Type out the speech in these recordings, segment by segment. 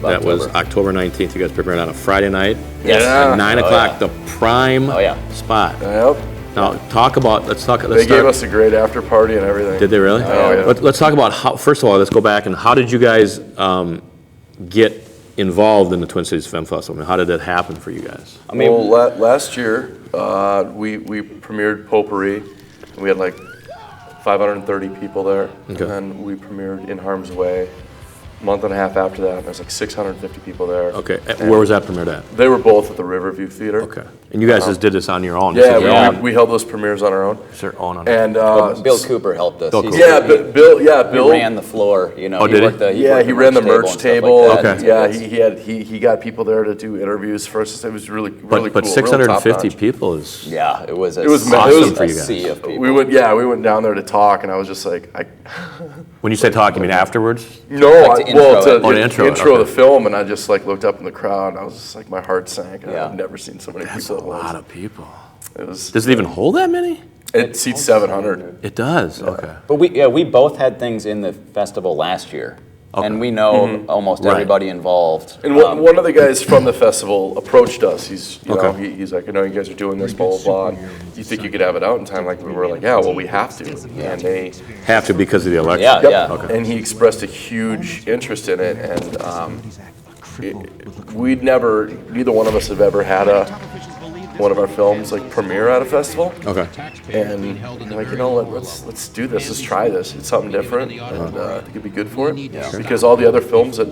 That was October 19th. You guys premiered on a Friday night. Yes. At 9 o'clock, the prime spot. Yep. Now, let's They gave us a great after party and everything. Did they really? Oh, yeah. Let's talk about how, first of all, let's go back and how did you guys get involved in the Twin Cities Film Festival? I mean, how did that happen for you guys? I mean, last year, we premiered Potpourri, and we had like 530 people there. Okay. And then we premiered In Harm's Way. A month and a half after that, there's like 650 people there. Okay, and where was that premiered at? They were both at the Riverview Theater. Okay, and you guys just did this on your own? Yeah, we held those premieres on our own. And Bill Cooper helped us. Bill He ran the floor. You know, did he? He ran the merch table. Like Okay. He got people there to do interviews for us. It was really cool. But 650 people is it was awesome for you guys. sea of people. We went down there to talk, and I was just like, When you say talk, you mean afterwards? No, to intro the film, and I just like looked up in the crowd, and I was just like, my heart sank. I've never seen so many That's people. a lot of people. Does it even hold that many? It seats 700. It does. Okay. But we both had things in the festival last year. Okay. And we know almost everybody involved. And one of the guys from the festival approached us. He's like, I know you guys are doing this, blah, blah, blah. And you think you could have it out in time? Like, we were like, yeah, well, we have to. And they have to because of the election. Yeah. Okay. And he expressed a huge interest in it. And neither one of us have ever had one of our films like premiere at a festival. Okay. And like, let's do this. Let's try this. It's something different, and I think it'd be good for it. Because all the other films that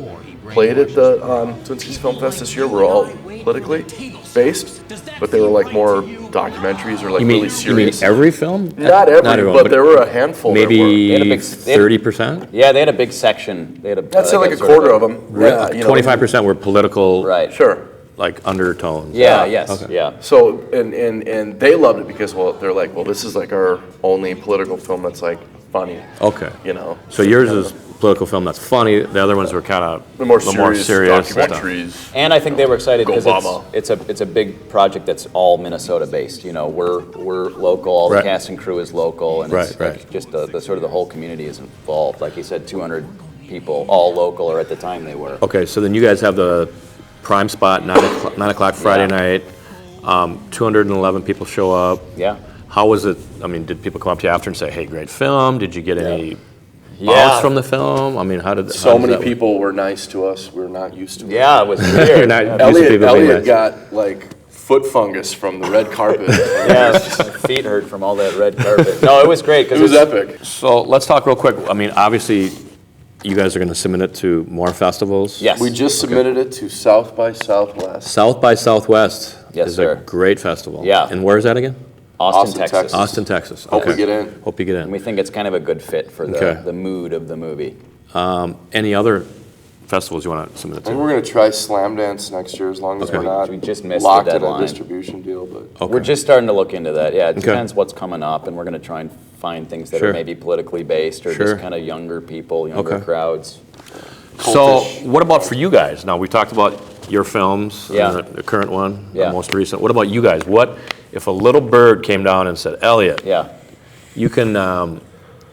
played at the Twin Cities Film Fest this year were all politically based, but they were like more documentaries or like really serious. You mean every film? Not every, but there were a handful. Maybe 30%. Yeah, they had a big section. They had I'd say like a quarter of them. 25% were political. Right. Sure. Like undertones. So and they loved it because they're like, this is like our only political film that's like funny. Okay. So yours is political film that's funny. The other ones were kind of the more serious documentaries. Stuff. And I think they were excited because it's a big project that's all Minnesota based. We're local. All the cast and crew is local, and it's like just the sort of the whole community is involved. Like you said, 200 people, all local, or at the time they were. Okay, so then you guys have the prime spot, 9 o'clock Friday night. 211 people show up. Yeah. How was it? I mean, did people come up to you after and say, "Hey, great film"? Did you get any bounce from the film? I mean, how did many people were nice to us? We're not used to it. Yeah, it was weird. Elliot got like foot fungus from the red carpet. My feet hurt from all that red carpet. No, it was great because it was epic. So let's talk real quick. I mean, obviously, you guys are going to submit it to more festivals. Yes. We just submitted it to South by Southwest. South by Southwest is sir. a great festival. Yeah. And where is that again? Austin, Texas. Austin, Texas. Okay. Hope we get in. Hope you get in. And we think it's kind of a good fit for the mood of the movie. Any other festivals you want to submit it to? I think we're going to try Slam Dance next year as long as we're not We just missed locked the in a deadline. distribution deal. But We're just starting to look into that. Yeah, it depends what's coming up, and we're going to try and find things that are maybe politically based or just kind of younger people, younger crowds. So what about for you guys? Now, we talked about your films, the current one, the most recent. What about you guys? What if a little bird came down and said, Elliot, you can,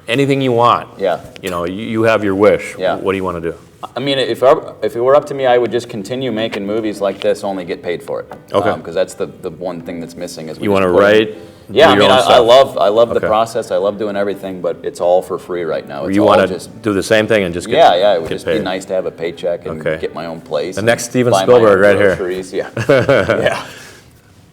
anything you want. You have your wish. What do you want to do? I mean, if it were up to me, I would just continue making movies like this, only get paid for it. Okay. Because that's the one thing that's missing. Is you want to write? Yeah, I mean, I love the process. I love doing everything, but it's all for free right now. It's you want to do the same thing and just get it would just be nice to have a paycheck and get my own place. The next Steven Spielberg right here. Yeah.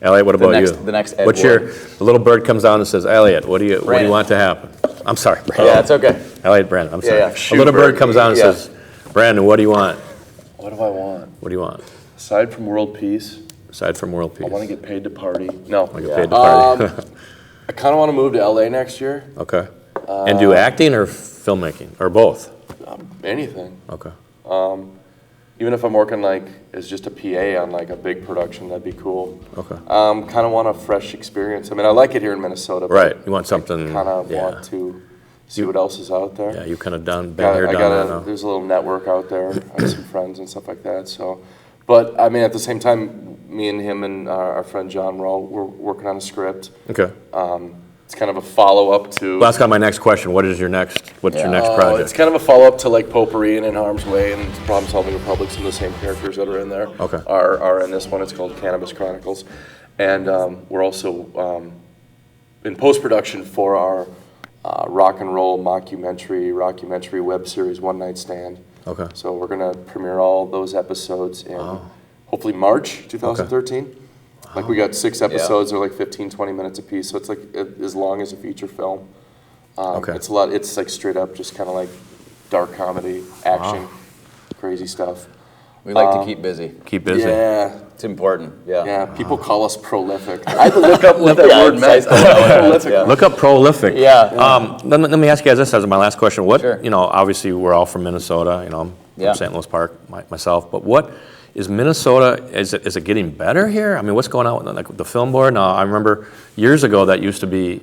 Elliot, what about you? The next Ed The little bird comes down and says, Elliot, what do you want to happen? I'm sorry, Brandon. Yeah, it's okay. Elliot, Brandon, I'm sorry. A little bird comes down and says, Brandon, what do you want? What do I want? What do you want? Aside from world peace. Aside from world peace. I want to get paid to party. No. I get paid to party. I kind of want to move to LA next year. Okay. And do acting or filmmaking? Or both? Anything. Okay. Even if I'm working like as just a PA on like a big production, that'd be cool. Okay. Kind of want a fresh experience. I mean, I like it here in Minnesota. Right. You want something. Kind of want to see what else is out there. Yeah, you kind of been here, done that. There's a little network out there. I have some friends and stuff like that. So, but I mean, at the same time, me and him and our friend John Rowe, we're working on a script. Okay. It's kind of a follow-up to... Well, that's kind of my next question. What's your next project? It's kind of a follow-up to like Potpourri and In Harm's Way and Problem Solving Republic. Some of the same characters that are in there are in this one. It's called Cannabis Chronicles. And we're also in post-production for our rock and roll rockumentary web series, One Night Stand. Okay. So we're going to premiere all those episodes in hopefully March 2013. Okay. Like we got 6 episodes, they're like 15, 20 minutes a piece, so it's like as long as a feature film. It's a lot. It's like straight up, just kind of like dark comedy, action, crazy stuff. We like to keep busy. Keep busy. Yeah, it's important. Yeah. Yeah. People call us prolific. I had to look up what that word meant. Prolific. Look up prolific. Yeah. Let me ask you guys this as my last question. What obviously we're all from Minnesota. I'm from St. Louis Park myself. But what is Minnesota? Is it getting better here? I mean, what's going on with the film board? Now, I remember years ago that used to be.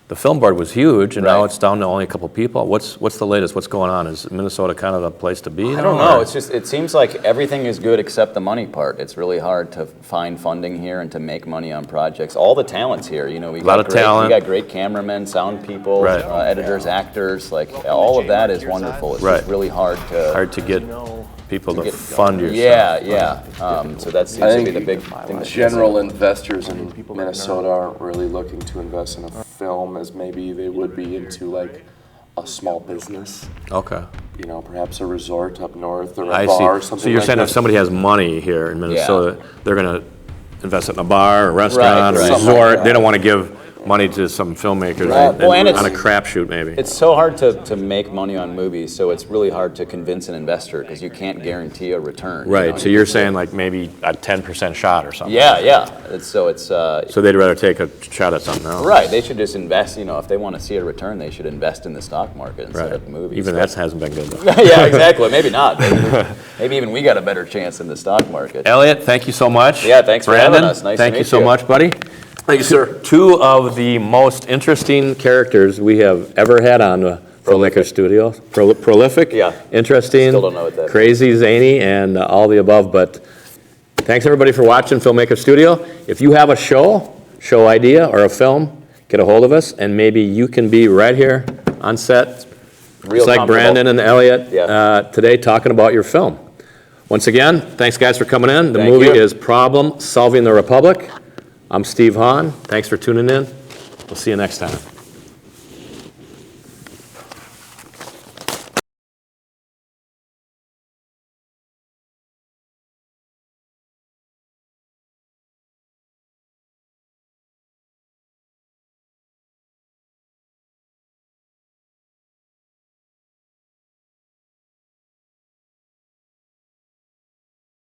The film board was huge, and now it's down to only a couple people. What's the latest? What's going on? Is Minnesota kind of the place to be? I don't know. It seems like everything is good except the money part. It's really hard to find funding here and to make money on projects. All the talent's here. We got great cameramen, sound people, editors, actors. Like all of that is wonderful. It's just really hard to get people to fund your stuff. Yeah. So that seems to be the big thing. General investors in Minnesota aren't really looking to invest in a film as maybe they would be into like a small business. Okay. Perhaps a resort up north or a bar or something. So you're saying if somebody has money here in Minnesota, they're going to invest it in a bar, a restaurant, a resort. Like they don't want to give money to some filmmakers on a crapshoot maybe. It's so hard to make money on movies, so it's really hard to convince an investor because you can't guarantee a return. Right, so you're saying like maybe a 10% shot or something. Yeah. So they'd rather take a shot at something else. Right, they should just invest, if they want to see a return, they should invest in the stock market instead of movies. Even that hasn't been good though. Yeah, exactly, maybe not. Maybe even we got a better chance in the stock market. Elliot, thank you so much. Yeah, thanks for having us. Nice to meet you. Thank you so much, buddy. Thank you, sir. 2 of the most interesting characters we have ever had on the Filmmakers Studio. Prolific, interesting, Still don't know what that crazy, zany, and all the above. But thanks everybody for watching Filmmakers Studio. If you have a show idea, or a film, get a hold of us, and maybe you can be right here on set, just like Brandon and Elliot today, talking about your film. Once again, thanks guys for coming in. The movie is Problem Solving the Republic. I'm Steve Hahn. Thanks for tuning in. We'll see you next time.